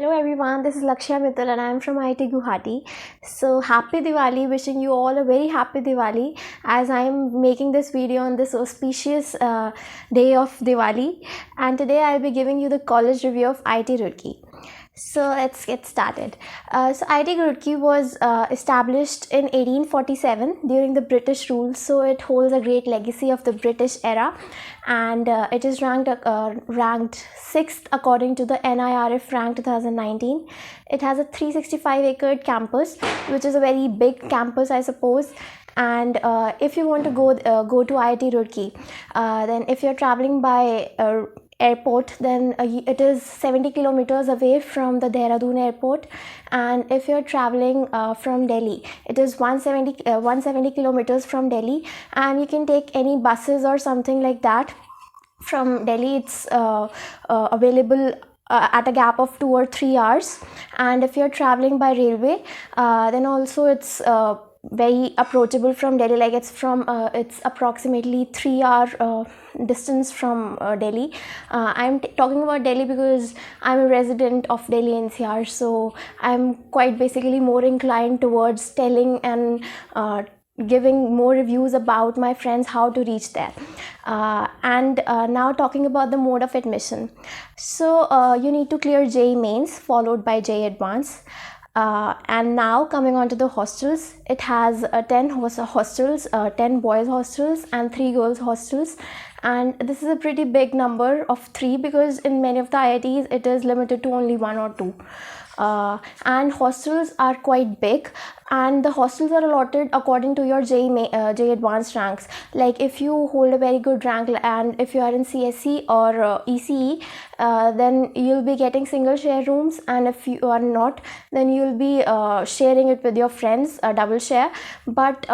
Hello everyone, this is Lakshya Mittal and I am from IIT Guwahati. So happy Diwali, wishing you all a very happy Diwali as I am making this video on this auspicious day of Diwali, and today I will be giving you the college review of IIT Roorkee. So let's get started. IIT Roorkee was established in 1847 during the British rule, so it holds a great legacy of the British era, and it is ranked 6th according to the NIRF rank 2019. It has a 365-acre campus, which is a very big campus, I suppose. And if you want to go to IIT Roorkee, then if you're traveling by airport, then it is 70 kilometers away from the Dehradun airport, and if you're traveling from Delhi, it is 170 kilometers from Delhi, and you can take any buses or something like that from Delhi. It's available at a gap of 2 or 3 hours, and if you're traveling by railway, then also it's very approachable from Delhi. Like it's approximately 3-hour distance from Delhi. I'm talking about Delhi because I'm a resident of Delhi NCR, so I'm quite basically more inclined towards telling and giving more reviews about my friends how to reach there. Now talking about the mode of admission. So you need to clear JEE mains followed by JEE advance. And now coming on to the hostels, it has 10 hostels, 10 boys hostels and 3 girls hostels, and this is a pretty big number of 3 because in many of the IITs it is limited to only 1 or 2. And hostels are quite big, and the hostels are allotted according to your JEE advanced ranks. Like if you hold a very good rank and if you are in CSE or ECE, then you'll be getting single share rooms, and if you are not, then you'll be sharing it with your friends, a double share. But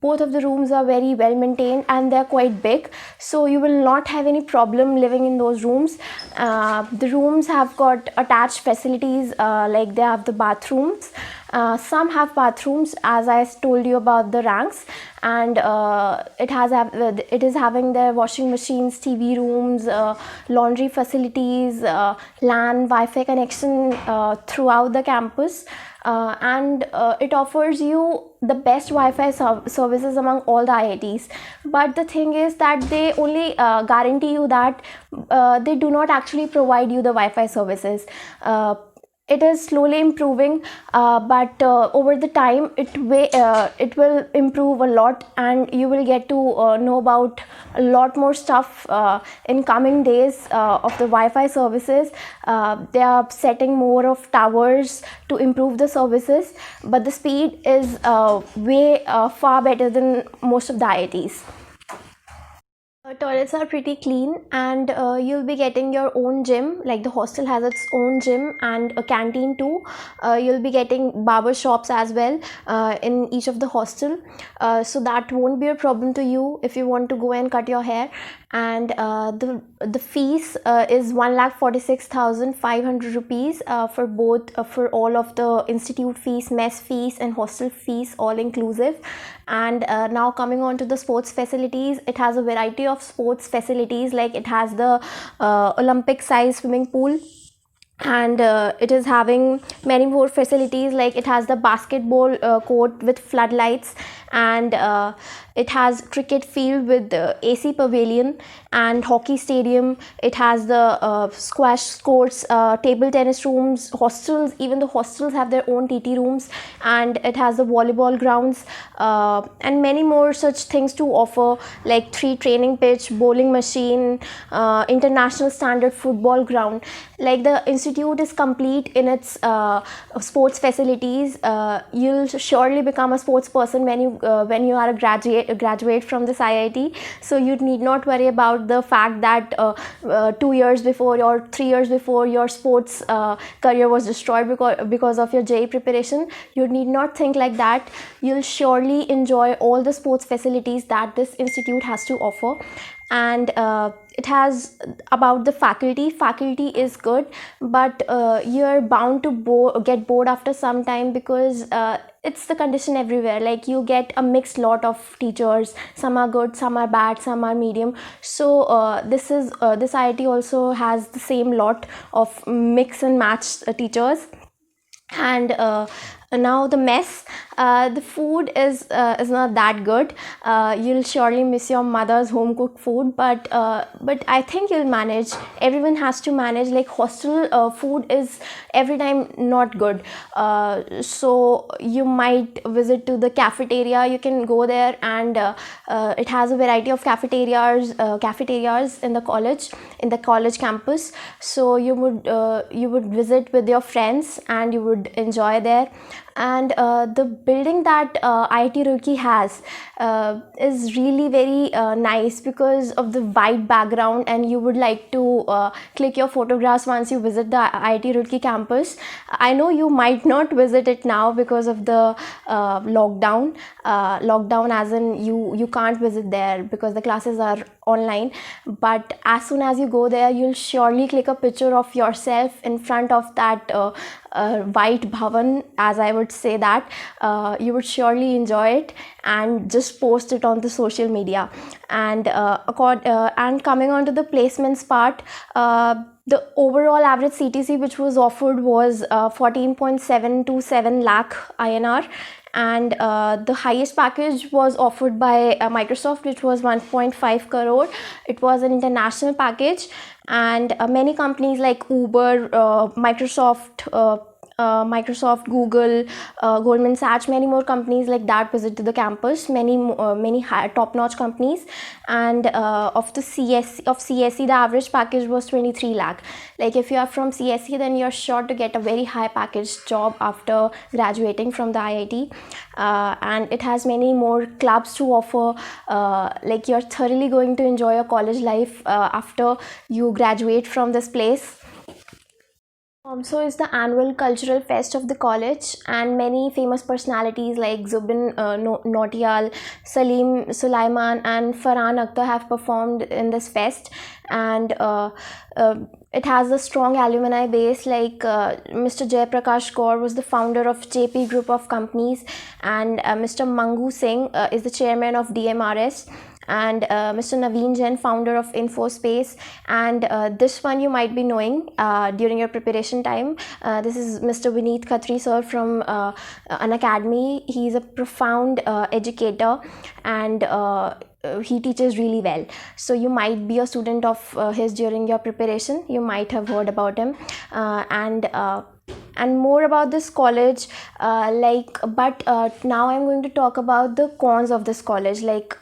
both of the rooms are very well maintained and they're quite big, so you will not have any problem living in those rooms. The rooms have got attached facilities, like they have the bathrooms. Some have bathrooms, as I told you about the ranks, and it is having their washing machines, TV rooms, laundry facilities, LAN, Wi-Fi connection throughout the campus, and it offers you the best Wi-Fi services among all the IITs. But the thing is that they only guarantee you that they do not actually provide you the Wi-Fi services. It is slowly improving, but over the time it will improve a lot, and you will get to know about a lot more stuff in coming days of the Wi-Fi services. They are setting more of towers to improve the services, but the speed is way far better than most of the IITs. Toilets are pretty clean, and you'll be getting your own gym. Like the hostel has its own gym and a canteen too. You'll be getting barber shops as well in each of the hostel, so that won't be a problem to you if you want to go and cut your hair. And the fees is 1,46,500 rupees for both for all of the institute fees, mess fees and hostel fees, all inclusive. And now coming on to the sports facilities, it has a variety of sports facilities. Like it has the Olympic size swimming pool, and it is having many more facilities. Like it has the basketball court with floodlights, and it has cricket field with AC pavilion and hockey stadium. It has the squash courts, table tennis rooms, hostels. Even the hostels have their own TT rooms, and it has the volleyball grounds, and many more such things to offer, like 3 training pitch, bowling machine, international standard football ground. Like the institute is complete in its sports facilities. You'll surely become a sports person when you are a graduate from this IIT, so you need not worry about the fact that 2 years before or 3 years before your sports career was destroyed because of your JEE preparation. You need not think like that. You'll surely enjoy all the sports facilities that this institute has to offer. And it has about the faculty is good, but you're bound to get bored after some time, because it's the condition everywhere. Like, you get a mixed lot of teachers, some are good, some are bad, some are medium. So this IIT also has the same lot of mix and match teachers. And now the mess, the food is not that good. You'll surely miss your mother's home cooked food, but I think you'll manage. Everyone has to manage. Like, hostel food is every time not good. So you might visit to the cafeteria. You can go there, and it has a variety of cafeterias in the college campus. So you would visit with your friends, and you would enjoy there. And the building that IIT Roorkee has is really very nice because of the white background, and you would like to click your photographs once you visit the IIT Roorkee campus. I know you might not visit it now because of the lockdown, as in you can't visit there because the classes are online. But as soon as you go there, you'll surely click a picture of yourself in front of that white bhavan, as I would say that. You would surely enjoy it and just post it on the social media. And coming on to the placements part, the overall average CTC which was offered was 14.727 lakh INR, and the highest package was offered by Microsoft, which was 1.5 crore. It was an international package, and many companies like Uber, Microsoft, Google, Goldman Sachs, many more companies like that visited the campus. Many top-notch companies. And of CSE, the average package was 23 lakh. Like, if you are from CSE, then you're sure to get a very high packaged job after graduating from the IIT. And it has many more clubs to offer. Like, you're thoroughly going to enjoy your college life after you graduate from this place. So is the annual cultural fest of the college, and many famous personalities like Zubin Nautiyal, Salim Sulaiman, and Farhan Akhtar have performed in this fest. And it has a strong alumni base. Like, Mr. Jaiprakash Kaur was the founder of JP Group of Companies, and Mr. Mangu Singh is the chairman of DMRS, and Mr. Naveen Jain, founder of InfoSpace. And this one you might be knowing during your preparation time. This is Mr. Vineet Khatri sir from an academy. He's a profound educator, and he teaches really well. So you might be a student of his during your preparation. You might have heard about him. And more about this college, but now I'm going to talk about the cons of this college, like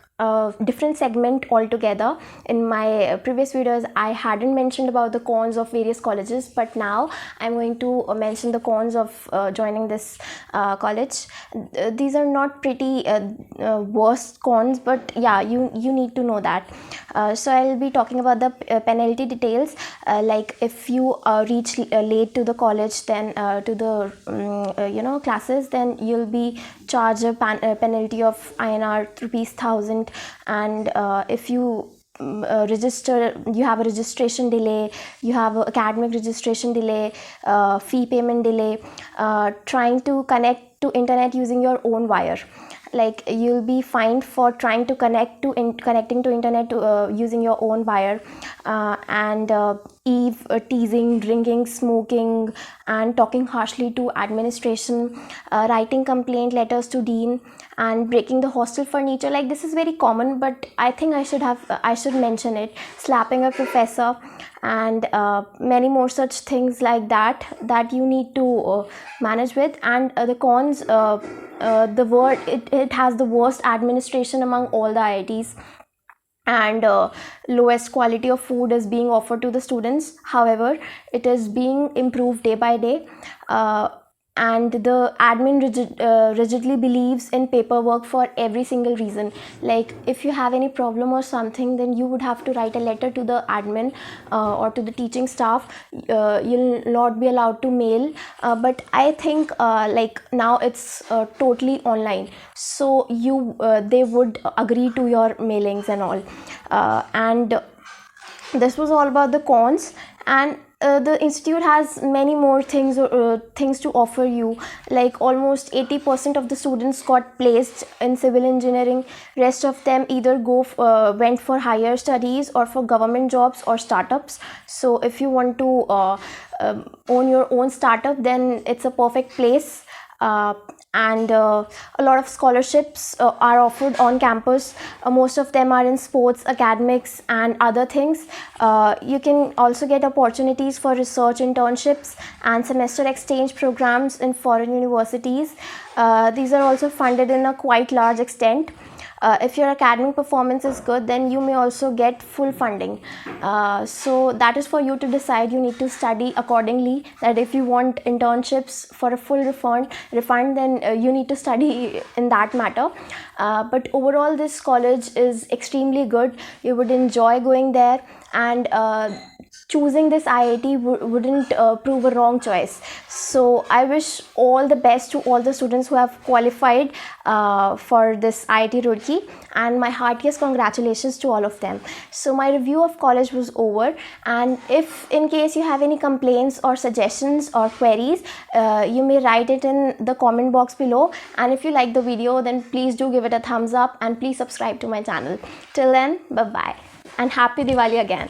different segment altogether. In my previous videos, I hadn't mentioned about the cons of various colleges, but now I'm going to mention the cons of joining this college. These are not pretty worst cons, but yeah, you need to know that. So I'll be talking about the penalty details. Like, if you reach late to the college, then to the classes, then you'll be charged a penalty of INR rupees 1,000. And if you register, you have a registration delay, you have academic registration delay, fee payment delay, trying to connect to internet using your own wire. Like, you'll be fined for trying to connecting to internet using your own wire. And teasing, drinking, smoking, and talking harshly to administration, writing complaint letters to dean, and breaking the hostel furniture. Like, this is very common, but I think I should mention it. Slapping a professor, and many more such things like that you need to manage with. And the cons, it has the worst administration among all the IITs, and lowest quality of food is being offered to the students. However, it is being improved day by day. And the admin rigidly believes in paperwork for every single reason. Like, if you have any problem or something, then you would have to write a letter to the admin or to the teaching staff. You'll not be allowed to mail. But I think like, now it's totally online, so they would agree to your mailings and all. And this was all about the cons. And the institute has many more things to offer you. Like almost 80% of the students got placed in civil engineering. Rest of them either went for higher studies or for government jobs or startups. So if you want to own your own startup, then it's a perfect place. And a lot of scholarships are offered on campus. Most of them are in sports, academics, and other things. You can also get opportunities for research internships and semester exchange programs in foreign universities. These are also funded in a quite large extent. If your academic performance is good, then you may also get full funding. So that is for you to decide. You need to study accordingly, that if you want internships for a full refund, then you need to study in that matter. But overall, this college is extremely good. You would enjoy going there, and choosing this IIT wouldn't prove a wrong choice. So I wish all the best to all the students who have qualified for this IIT Roorkee, and my heartiest congratulations to all of them. So my review of college was over, and if in case you have any complaints or suggestions or queries, you may write it in the comment box below. And if you like the video, then please do give it a thumbs up, and please subscribe to my channel. Till then, bye bye, and happy Diwali again.